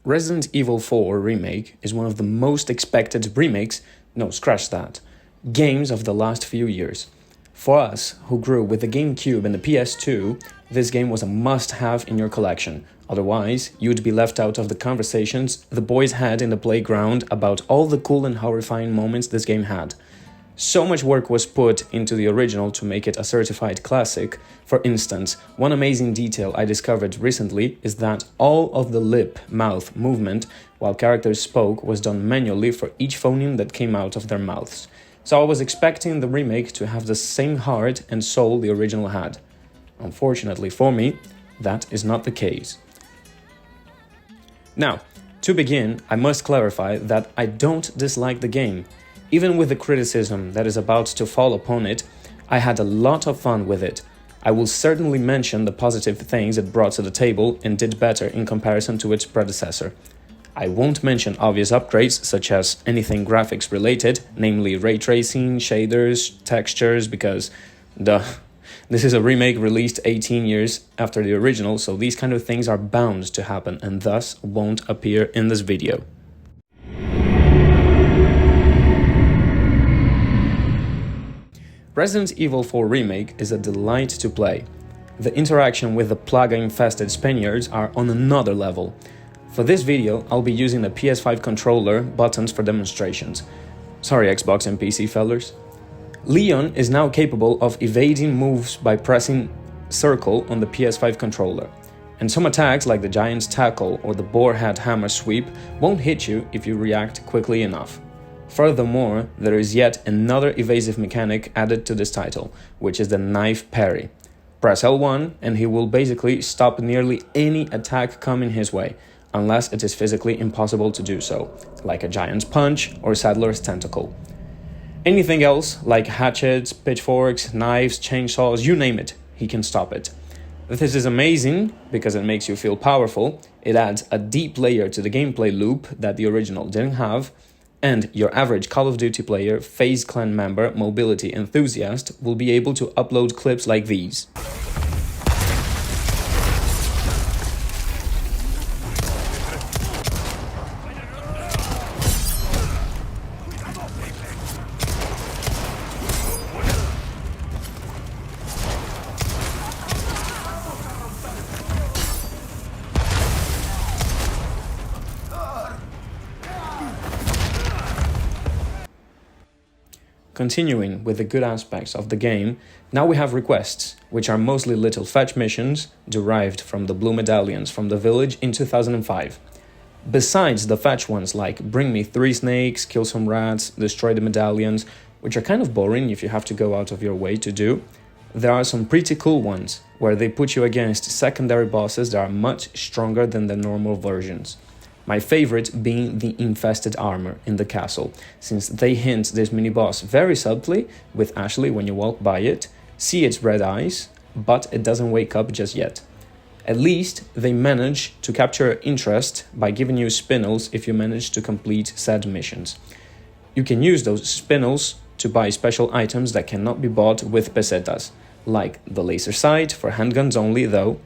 Resident Evil 4 Remake is one of the most expected remakes, no, scratch that, games of the last few years. For us, who grew with the GameCube and the PS2, this game was a must-have in your collection. Otherwise, you'd be left out of the conversations the boys had in the playground about all the cool and horrifying moments this game had. So much work was put into the original to make it a certified classic. For instance, one amazing detail I discovered recently is that all of the lip-mouth movement while characters spoke was done manually for each phoneme that came out of their mouths. So I was expecting the remake to have the same heart and soul the original had. Unfortunately for me, that is not the case. Now, to begin, I must clarify that I don't dislike the game. Even with the criticism that is about to fall upon it, I had a lot of fun with it. I will certainly mention the positive things it brought to the table and did better in comparison to its predecessor. I won't mention obvious upgrades such as anything graphics related, namely ray tracing, shaders, textures, because duh. This is a remake released 18 years after the original, so these kind of things are bound to happen and thus won't appear in this video. Resident Evil 4 Remake is a delight to play. The interaction with the plaga-infested Spaniards are on another level. For this video, I'll be using the PS5 controller buttons for demonstrations. Sorry Xbox and PC fellers. Leon is now capable of evading moves by pressing circle on the PS5 controller. And some attacks like the Giant's Tackle or the Boarhead Hammer Sweep won't hit you if you react quickly enough. Furthermore, there is yet another evasive mechanic added to this title, which is the knife parry. Press L1 and he will basically stop nearly any attack coming his way, unless it is physically impossible to do so, like a giant's punch or Saddler's Tentacle. Anything else, like hatchets, pitchforks, knives, chainsaws, you name it, he can stop it. This is amazing because it makes you feel powerful, it adds a deep layer to the gameplay loop that the original didn't have, and your average Call of Duty player, FaZe Clan member, mobility enthusiast will be able to upload clips like these. Continuing with the good aspects of the game, now we have requests, which are mostly little fetch missions derived from the blue medallions from the village in 2005. Besides the fetch ones like bring me 3 snakes, kill some rats, destroy the medallions, which are kind of boring if you have to go out of your way to do, there are some pretty cool ones where they put you against secondary bosses that are much stronger than the normal versions. My favorite being the infested armor in the castle, since they hint this mini-boss very subtly with Ashley when you walk by it, see its red eyes, but it doesn't wake up just yet. At least they manage to capture interest by giving you spinels if you manage to complete said missions. You can use those spinels to buy special items that cannot be bought with pesetas, like the laser sight for handguns only though,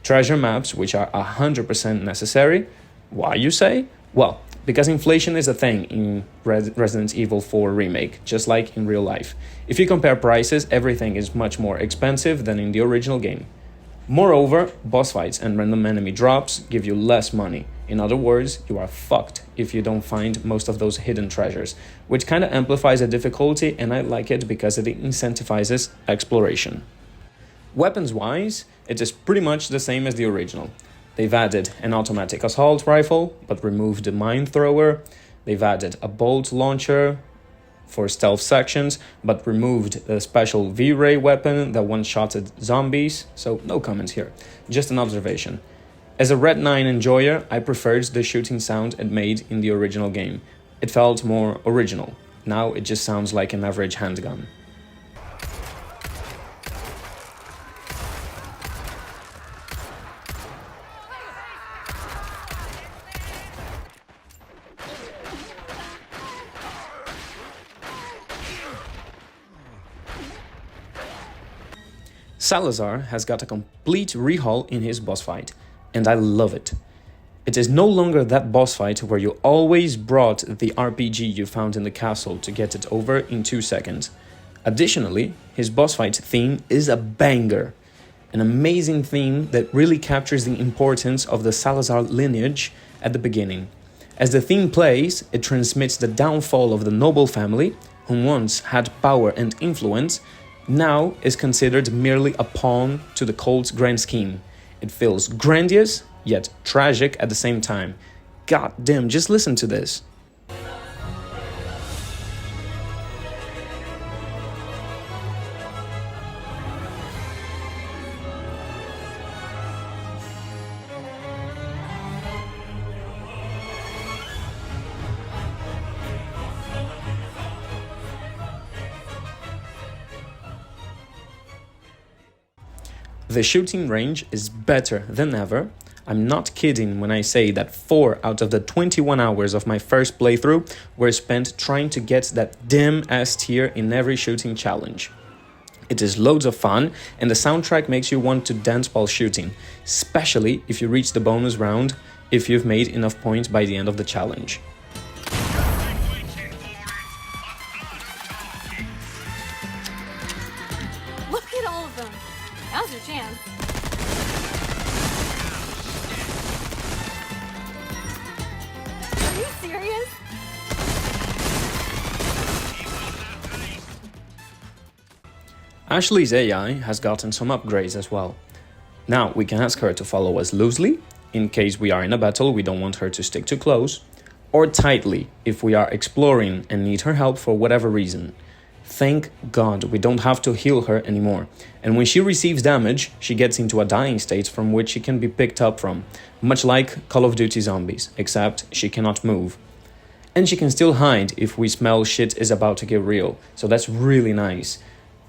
treasure maps which are 100% necessary. Why, you say? Well, because inflation is a thing in Resident Evil 4 Remake, just like in real life. If you compare prices, everything is much more expensive than in the original game. Moreover, boss fights and random enemy drops give you less money. In other words, you are fucked if you don't find most of those hidden treasures, which kinda amplifies the difficulty, and I like it because it incentivizes exploration. Weapons-wise, it is pretty much the same as the original. They've added an automatic assault rifle, but removed the mine thrower. They've added a bolt launcher for stealth sections, but removed the special V-Ray weapon that one-shotted zombies, so no comments here, just an observation. As a Red 9 enjoyer, I preferred the shooting sound it made in the original game. It felt more original. Now it just sounds like an average handgun. Salazar has got a complete rehaul in his boss fight, and I love it. It is no longer that boss fight where you always brought the RPG you found in the castle to get it over in 2 seconds. Additionally, his boss fight theme is a banger. An amazing theme that really captures the importance of the Salazar lineage at the beginning. As the theme plays, it transmits the downfall of the noble family, who once had power and influence, now is considered merely a pawn to the cult's grand scheme. It feels grandiose, yet tragic at the same time. God damn, just listen to this. The shooting range is better than ever. I'm not kidding when I say that 4 out of the 21 hours of my first playthrough were spent trying to get that damn S tier in every shooting challenge. It is loads of fun, and the soundtrack makes you want to dance while shooting, especially if you reach the bonus round if you've made enough points by the end of the challenge. Look at all of them! Now's your chance. Are you serious? Ashley's AI has gotten some upgrades as well. Now we can ask her to follow us loosely, in case we are in a battle we don't want her to stick too close, or tightly if we are exploring and need her help for whatever reason. Thank God we don't have to heal her anymore, and when she receives damage, she gets into a dying state from which she can be picked up from, much like Call of Duty Zombies, except she cannot move. And she can still hide if we smell shit is about to get real, so that's really nice.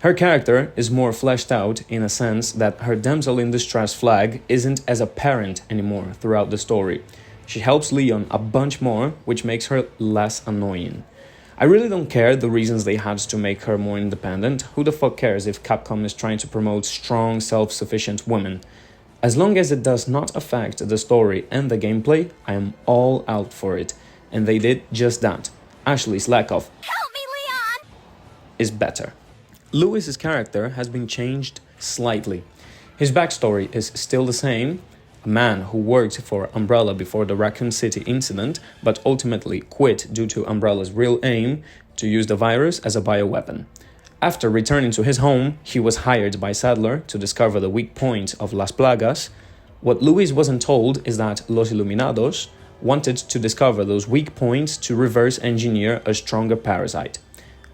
Her character is more fleshed out in a sense that her damsel in distress flag isn't as apparent anymore throughout the story. She helps Leon a bunch more, which makes her less annoying. I really don't care the reasons they had to make her more independent. Who the fuck cares if Capcom is trying to promote strong, self-sufficient women? As long as it does not affect the story and the gameplay, I am all out for it. And they did just that. Ashley's lack of Help me, Leon! is better. Louis's character has been changed slightly. His backstory is still the same. A man who worked for Umbrella before the Raccoon City incident, but ultimately quit due to Umbrella's real aim to use the virus as a bioweapon. After returning to his home, he was hired by Sadler to discover the weak point of Las Plagas. What Luis wasn't told is that Los Iluminados wanted to discover those weak points to reverse engineer a stronger parasite.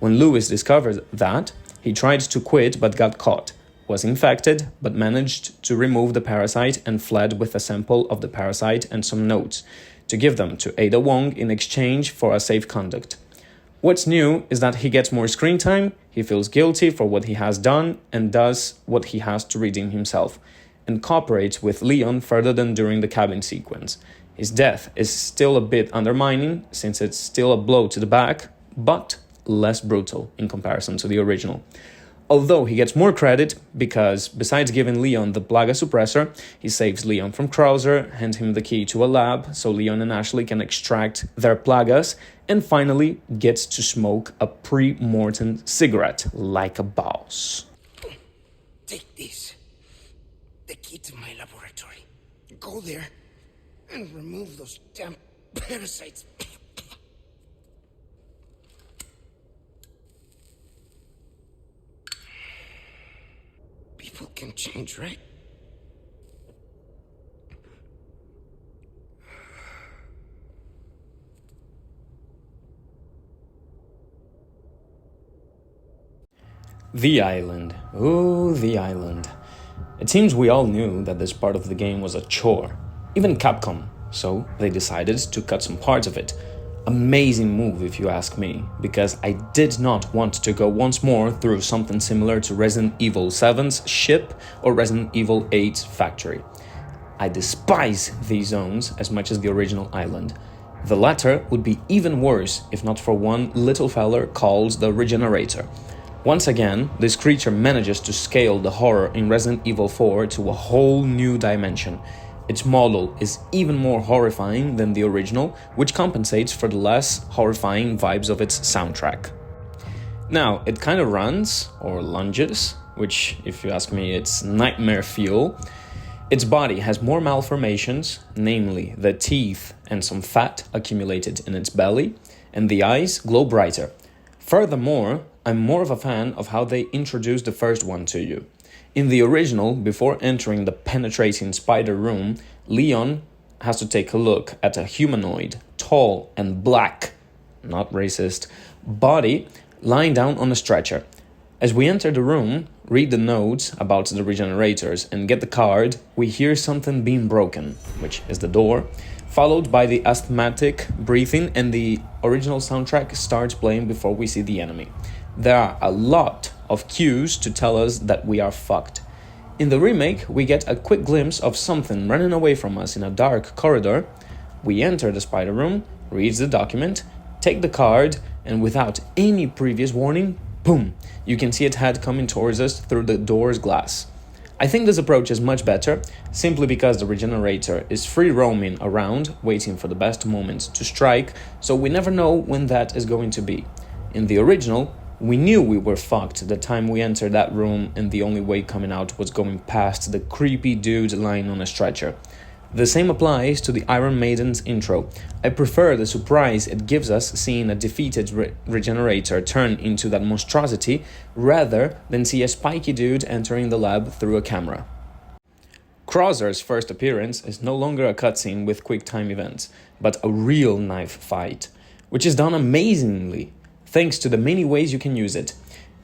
When Luis discovered that, he tried to quit but got caught, was infected but managed to remove the parasite and fled with a sample of the parasite and some notes to give them to Ada Wong in exchange for a safe conduct. What's new is that he gets more screen time, he feels guilty for what he has done and does what he has to redeem himself, and cooperates with Leon further than during the cabin sequence. His death is still a bit undermining since it's still a blow to the back, but less brutal in comparison to the original. Although he gets more credit because, besides giving Leon the Plaga suppressor, he saves Leon from Krauser, hands him the key to a lab so Leon and Ashley can extract their Plagas, and finally gets to smoke a pre-mortem cigarette like a boss. Take this. The key to my laboratory. Go there and remove those damn parasites. People can change, right? The island. Oh, the island. It seems we all knew that this part of the game was a chore. Even Capcom. So they decided to cut some parts of it. Amazing move if you ask me, because I did not want to go once more through something similar to Resident Evil 7's ship or Resident Evil 8's factory. I despise these zones as much as the original island. The latter would be even worse if not for one little feller called the regenerator. Once again, this creature manages to scale the horror in Resident Evil 4 to a whole new dimension. Its model is even more horrifying than the original, which compensates for the less horrifying vibes of its soundtrack. Now, it kind of runs, or lunges, which, if you ask me, it's nightmare fuel. Its body has more malformations, namely the teeth and some fat accumulated in its belly, and the eyes glow brighter. Furthermore, I'm more of a fan of how they introduced the first one to you. In the original, before entering the penetrating spider room, Leon has to take a look at a humanoid, tall and black, not racist, body lying down on a stretcher. As we enter the room, read the notes about the regenerators, and get the card, we hear something being broken, which is the door, followed by the asthmatic breathing, and the original soundtrack starts playing before we see the enemy. There are a lot of cues to tell us that we are fucked. In the remake, we get a quick glimpse of something running away from us in a dark corridor. We enter the spider room, read the document, take the card, and without any previous warning, boom, you can see its head coming towards us through the door's glass. I think this approach is much better, simply because the regenerator is free roaming around, waiting for the best moment to strike, so we never know when that is going to be. In the original, we knew we were fucked the time we entered that room, and the only way coming out was going past the creepy dude lying on a stretcher. The same applies to the Iron Maiden's intro. I prefer the surprise it gives us seeing a defeated regenerator turn into that monstrosity, rather than see a spiky dude entering the lab through a camera. Krauser's first appearance is no longer a cutscene with quick time events, but a real knife fight, which is done amazingly, thanks to the many ways you can use it.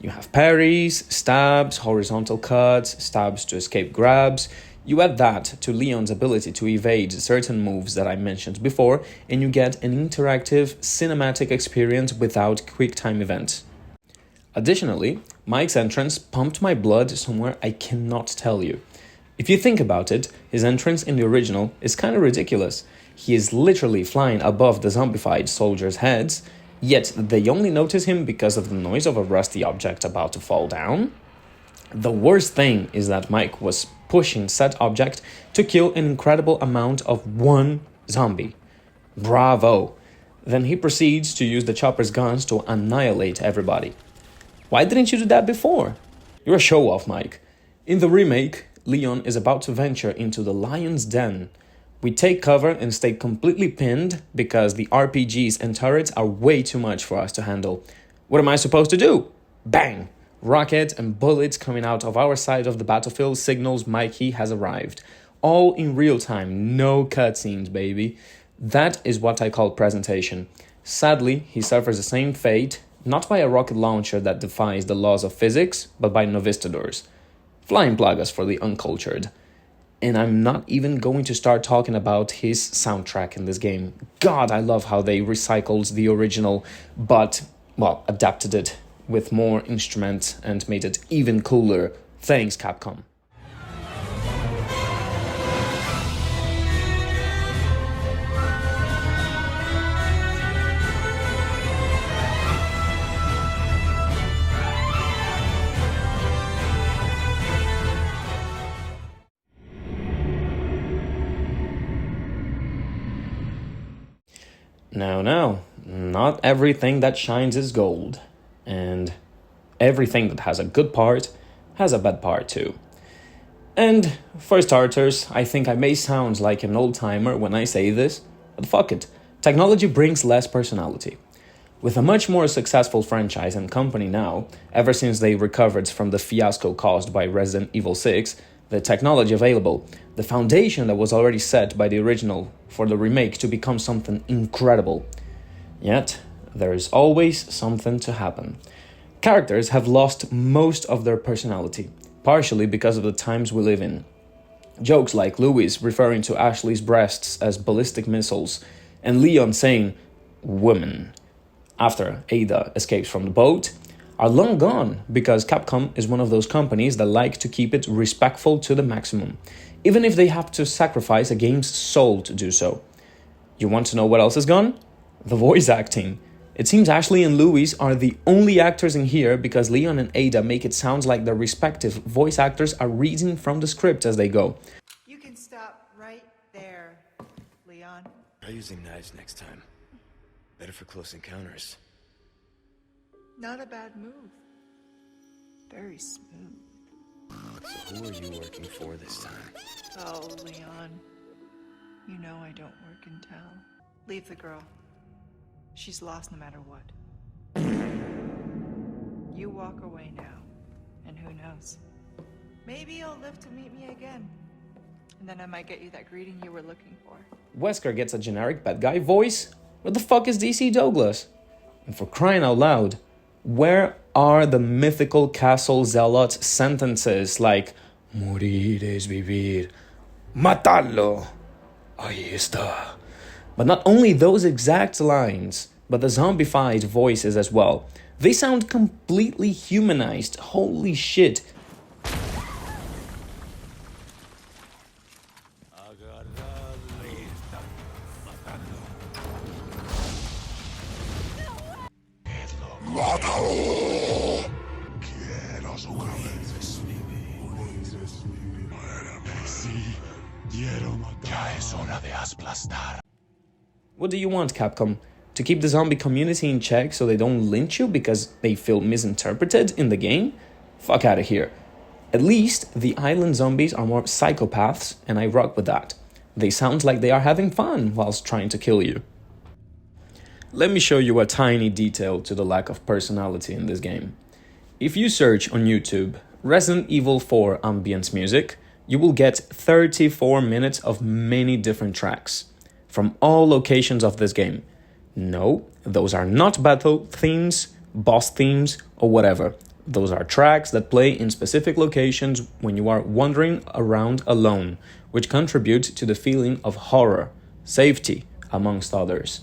You have parries, stabs, horizontal cuts, stabs to escape grabs. You add that to Leon's ability to evade certain moves that I mentioned before, and you get an interactive, cinematic experience without quick time events. Additionally, Mike's entrance pumped my blood somewhere I cannot tell you. If you think about it, his entrance in the original is kind of ridiculous. He is literally flying above the zombified soldiers' heads, yet they only notice him because of the noise of a rusty object about to fall down. The worst thing is that Mike was pushing said object to kill an incredible amount of one zombie. Bravo! Then he proceeds to use the chopper's guns to annihilate everybody. Why didn't you do that before? You're a show-off, Mike. In the remake, Leon is about to venture into the lion's den. We take cover and stay completely pinned because the RPGs and turrets are way too much for us to handle. What am I supposed to do? Bang! Rockets and bullets coming out of our side of the battlefield signals Mikey has arrived. All in real time, no cutscenes, baby. That is what I call presentation. Sadly, he suffers the same fate, not by a rocket launcher that defies the laws of physics, but by novistadors. Flying plagas for the uncultured. And I'm not even going to start talking about his soundtrack in this game. God, I love how they recycled the original, but, well, adapted it with more instruments and made it even cooler. Thanks, Capcom. Now, not everything that shines is gold. And everything that has a good part has a bad part too. And for starters, I think I may sound like an old-timer when I say this, but fuck it, technology brings less personality. With a much more successful franchise and company now, ever since they recovered from the fiasco caused by Resident Evil 6, the technology available, the foundation that was already set by the original for the remake to become something incredible. Yet, there is always something to happen. Characters have lost most of their personality, partially because of the times we live in. Jokes like Louis referring to Ashley's breasts as ballistic missiles, and Leon saying, "woman," after Ada escapes from the boat, are long gone because Capcom is one of those companies that like to keep it respectful to the maximum, even if they have to sacrifice a game's soul to do so. You want to know what else is gone? The voice acting. It seems Ashley and Louis are the only actors in here because Leon and Ada make it sound like their respective voice actors are reading from the script as they go. You can stop right Try using knives next time. Better for close encounters. Not a bad move. Very smooth. So who are you working for this time? Oh, Leon. You know I don't work in town. Leave the girl. She's lost no matter what. You walk away now. And who knows? Maybe you'll live to meet me again. And then I might get you that greeting you were looking for. Wesker gets a generic bad guy voice? Where the fuck is DC Douglas? And for crying out loud, where are the mythical castle zealot sentences like morir es vivir, matarlo, ahí está? But not only those exact lines, but the zombified voices as well. They sound completely humanized. Holy shit. What do you want, Capcom? To keep the zombie community in check so they don't lynch you because they feel misinterpreted in the game? Fuck out of here. At least the island zombies are more psychopaths, and I rock with that. They sound like they are having fun whilst trying to kill you. Let me show you a tiny detail to the lack of personality in this game. If you search on YouTube Resident Evil 4 ambience music, you will get 34 minutes of many different tracks from all locations of this game. No, those are not battle themes, boss themes, or whatever. Those are tracks that play in specific locations when you are wandering around alone, which contribute to the feeling of horror, safety, amongst others.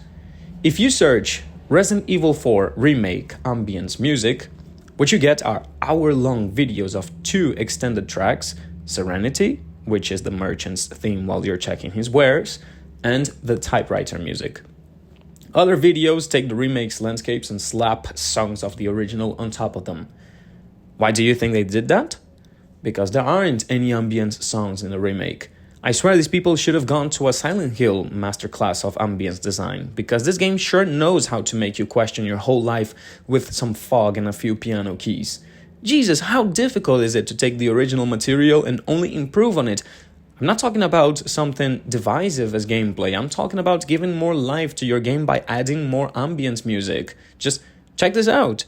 If you search Resident Evil 4 REmake ambience music, what you get are hour-long videos of 2 extended tracks, Serenity, which is the merchant's theme while you're checking his wares, and the typewriter music. Other videos take the remake's landscapes and slap songs of the original on top of them. Why do you think they did that? Because there aren't any ambience songs in the remake. I swear these people should have gone to a Silent Hill masterclass of ambience design, because this game sure knows how to make you question your whole life with some fog and a few piano keys. Jesus, how difficult is it to take the original material and only improve on it? I'm not talking about something divisive as gameplay, I'm talking about giving more life to your game by adding more ambience music. Just check this out.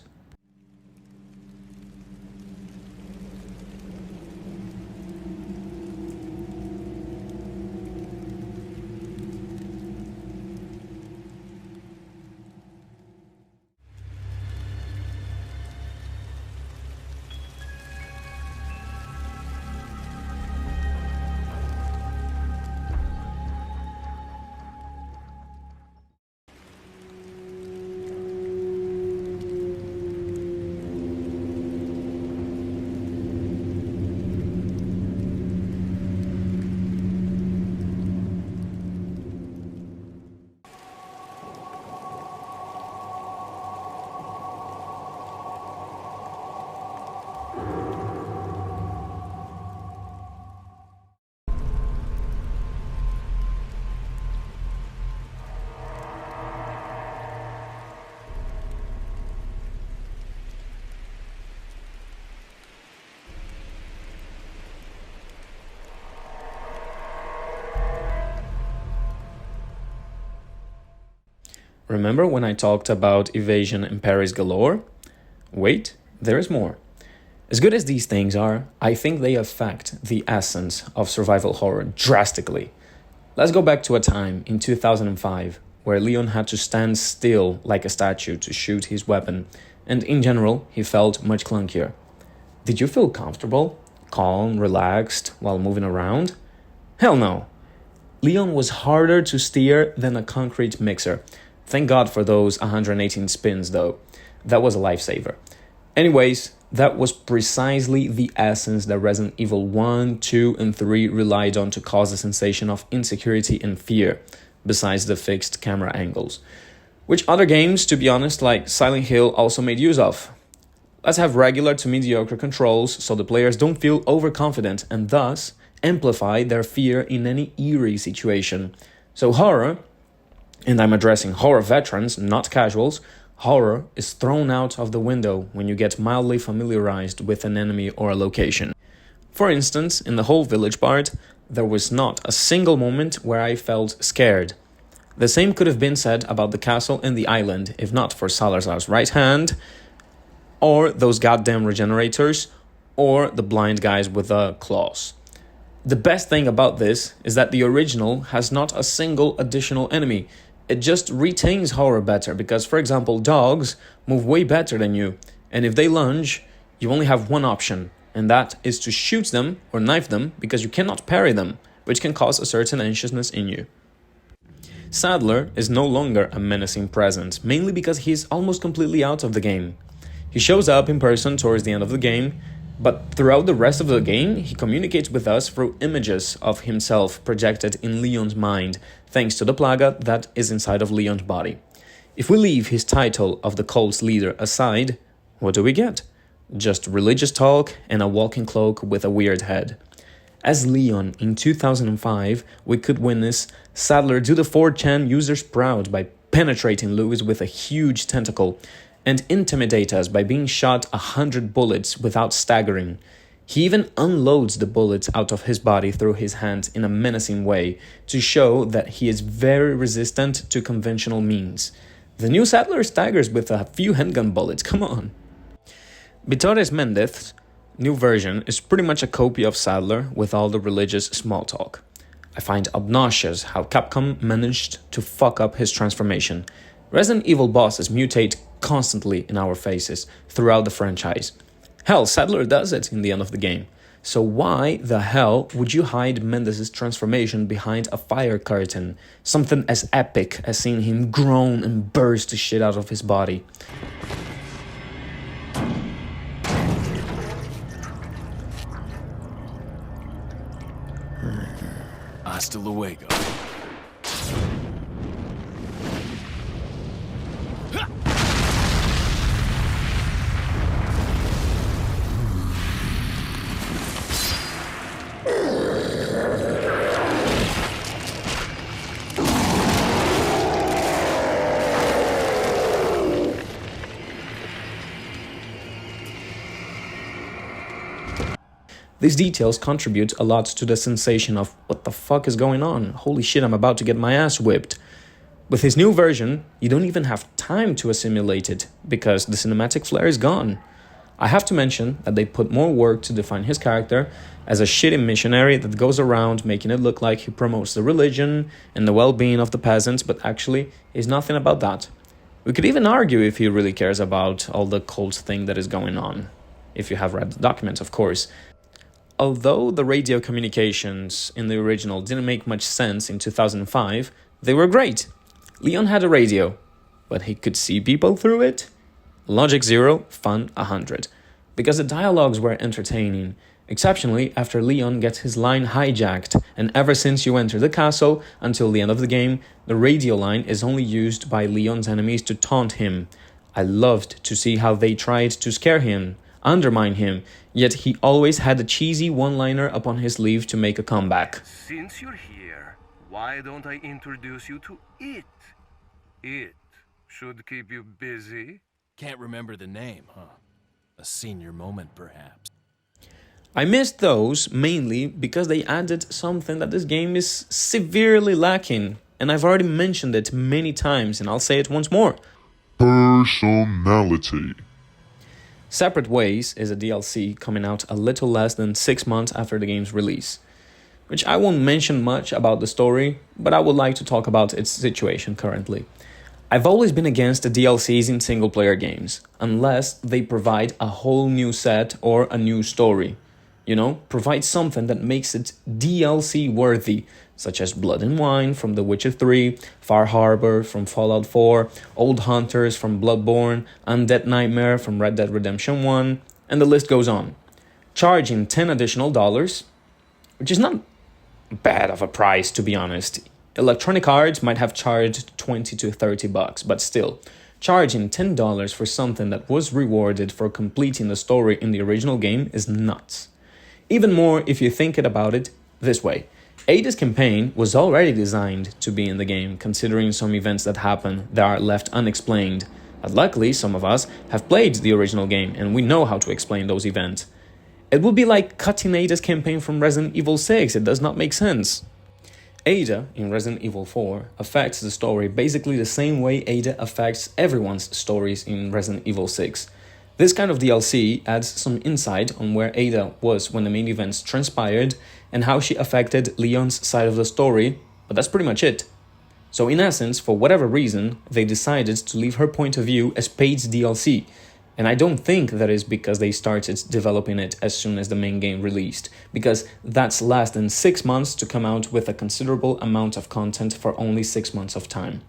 Remember when I talked about Evasion and Parries galore? Wait, there is more. As good as these things are, I think they affect the essence of survival horror drastically. Let's go back to a time in 2005 where Leon had to stand still like a statue to shoot his weapon, and in general, he felt much clunkier. Did you feel comfortable, calm, relaxed while moving around? Hell no. Leon was harder to steer than a concrete mixer. Thank God for those 118 spins though. That was a lifesaver. Anyways, that was precisely the essence that Resident Evil 1, 2, and 3 relied on to cause a sensation of insecurity and fear, besides the fixed camera angles. Which other games, to be honest, like Silent Hill also made use of. Let's have regular to mediocre controls so the players don't feel overconfident and thus amplify their fear in any eerie situation. So horror And I'm addressing horror veterans, not casuals. Horror is thrown out of the window when you get mildly familiarized with an enemy or a location. For instance, in the whole village part, there was not a single moment where I felt scared. The same could have been said about the castle and the island, if not for Salazar's right hand, or those goddamn regenerators, or the blind guys with the claws. The best thing about this is that the original has not a single additional enemy. It just retains horror better because, for example, dogs move way better than you, and if they lunge, you only have one option, and that is to shoot them or knife them because you cannot parry them, which can cause a certain anxiousness in you. Sadler is no longer a menacing presence, mainly because he is almost completely out of the game. He shows up in person towards the end of the game, but throughout the rest of the game, he communicates with us through images of himself projected in Leon's mind, thanks to the plaga that is inside of Leon's body. If we leave his title of the cult's leader aside, what do we get? Just religious talk and a walking cloak with a weird head. As Leon in 2005, we could witness Sadler do the 4chan users proud by penetrating Lewis with a huge tentacle, and intimidate us by being shot 100 bullets without staggering. He even unloads the bullets out of his body through his hands in a menacing way to show that he is very resistant to conventional means. The new Sadler staggers with a few handgun bullets, come on. Bitores Mendez's new version is pretty much a copy of Sadler with all the religious small talk. I find obnoxious how Capcom managed to fuck up his transformation. Resident Evil bosses mutate constantly in our faces throughout the franchise. Hell, Sadler does it in the end of the game. So why the hell would you hide Mendez's transformation behind a fire curtain? Something as epic as seeing him groan and burst the shit out of his body. Hasta luego. These details contribute a lot to the sensation of what the fuck is going on? Holy shit, I'm about to get my ass whipped. With his new version, you don't even have time to assimilate it because the cinematic flair is gone. I have to mention that they put more work to define his character as a shitty missionary that goes around making it look like he promotes the religion and the well-being of the peasants, but actually is nothing about that. We could even argue if he really cares about all the cult thing that is going on. If you have read the documents, of course. Although the radio communications in the original didn't make much sense in 2005, they were great. Leon had a radio, but he could see people through it. Logic 0, fun 100. Because the dialogues were entertaining, exceptionally after Leon gets his line hijacked, and ever since you enter the castle until the end of the game, the radio line is only used by Leon's enemies to taunt him. I loved to see how they tried to scare him, undermine him, yet he always had a cheesy one-liner up on his sleeve to make a comeback. Since you're here, why don't I introduce you to it? It should keep you busy. Can't remember the name, huh? A senior moment, perhaps. I missed those mainly because they added something that this game is severely lacking, and I've already mentioned it many times, and I'll say it once more. Personality. Separate Ways is a DLC coming out a little less than 6 months after the game's release, which I won't mention much about the story, but I would like to talk about its situation currently. I've always been against the DLCs in single-player games, unless they provide a whole new set or a new story. You know, provide something that makes it DLC-worthy, such as Blood and Wine from The Witcher 3, Far Harbor from Fallout 4, Old Hunters from Bloodborne, Undead Nightmare from Red Dead Redemption 1, and the list goes on. Charging $10 additional, which is not bad of a price to be honest. Electronic Arts might have charged $20 to $30, but still, charging $10 for something that was rewarded for completing the story in the original game is nuts. Even more if you think about it this way. Ada's campaign was already designed to be in the game, considering some events that happen that are left unexplained. But luckily, some of us have played the original game and we know how to explain those events. It would be like cutting Ada's campaign from Resident Evil 6, it does not make sense. Ada, in Resident Evil 4, affects the story basically the same way Ada affects everyone's stories in Resident Evil 6. This kind of DLC adds some insight on where Ada was when the main events transpired and how she affected Leon's side of the story, but that's pretty much it. So in essence, for whatever reason, they decided to leave her point of view as paid DLC, and I don't think that is because they started developing it as soon as the main game released, because that's less than 6 months to come out with a considerable amount of content for only 6 months of time.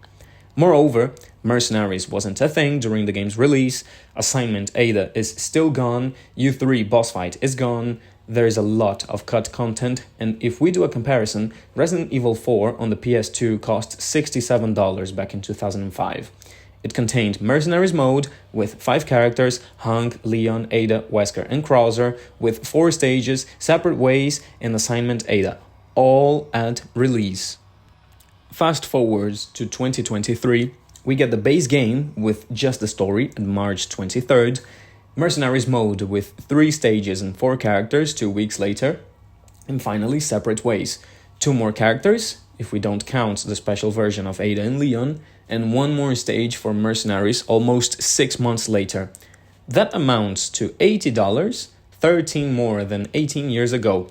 Moreover, mercenaries wasn't a thing during the game's release, assignment Ada is still gone, U3 boss fight is gone, there is a lot of cut content, and if we do a comparison, Resident Evil 4 on the PS2 cost $67 back in 2005. It contained Mercenaries mode with 5 characters, Hank, Leon, Ada, Wesker and Krauser, with 4 stages, separate ways, and assignment Ada, all at release. Fast forwards to 2023, we get the base game with just the story on March 23rd, Mercenaries mode with 3 stages and 4 characters 2 weeks later, and finally separate ways, 2 more characters, if we don't count the special version of Ada and Leon, and 1 more stage for Mercenaries almost 6 months later. That amounts to $80, 13 more than 18 years ago,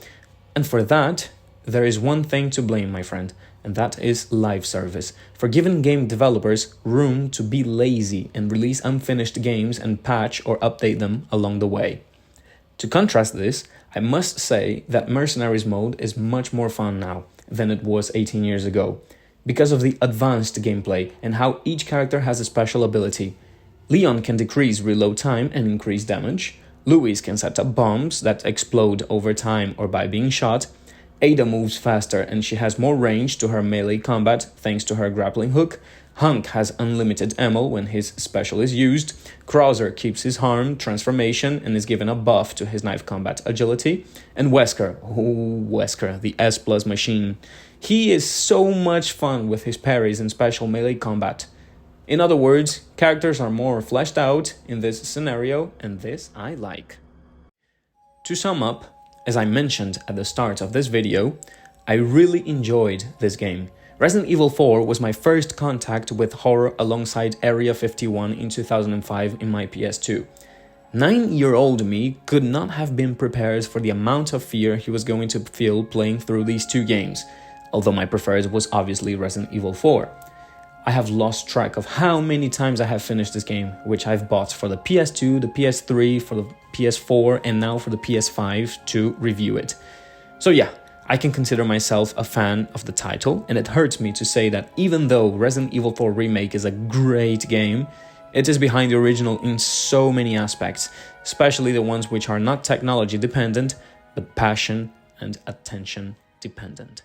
and for that, there is one thing to blame, my friend, and that is live service, for giving game developers room to be lazy and release unfinished games and patch or update them along the way. To contrast this, I must say that Mercenaries mode is much more fun now than it was 18 years ago, because of the advanced gameplay and how each character has a special ability. Leon can decrease reload time and increase damage, Louis can set up bombs that explode over time or by being shot, Ada moves faster and she has more range to her melee combat thanks to her grappling hook. Hank has unlimited ammo when his special is used. Krauser keeps his harm, transformation, and is given a buff to his knife combat agility. And Wesker, the S+ machine. He is so much fun with his parries and special melee combat. In other words, characters are more fleshed out in this scenario, and this I like. To sum up, as I mentioned at the start of this video, I really enjoyed this game. Resident Evil 4 was my first contact with horror alongside Area 51 in 2005 in my PS2. 9-year-old me could not have been prepared for the amount of fear he was going to feel playing through these 2 games, although my preferred was obviously Resident Evil 4. I have lost track of how many times I have finished this game, which I've bought for the PS2, the PS3, for the PS4, and now for the PS5 to review it. So yeah, I can consider myself a fan of the title, and it hurts me to say that even though Resident Evil 4 Remake is a great game, it is behind the original in so many aspects, especially the ones which are not technology dependent, but passion and attention dependent.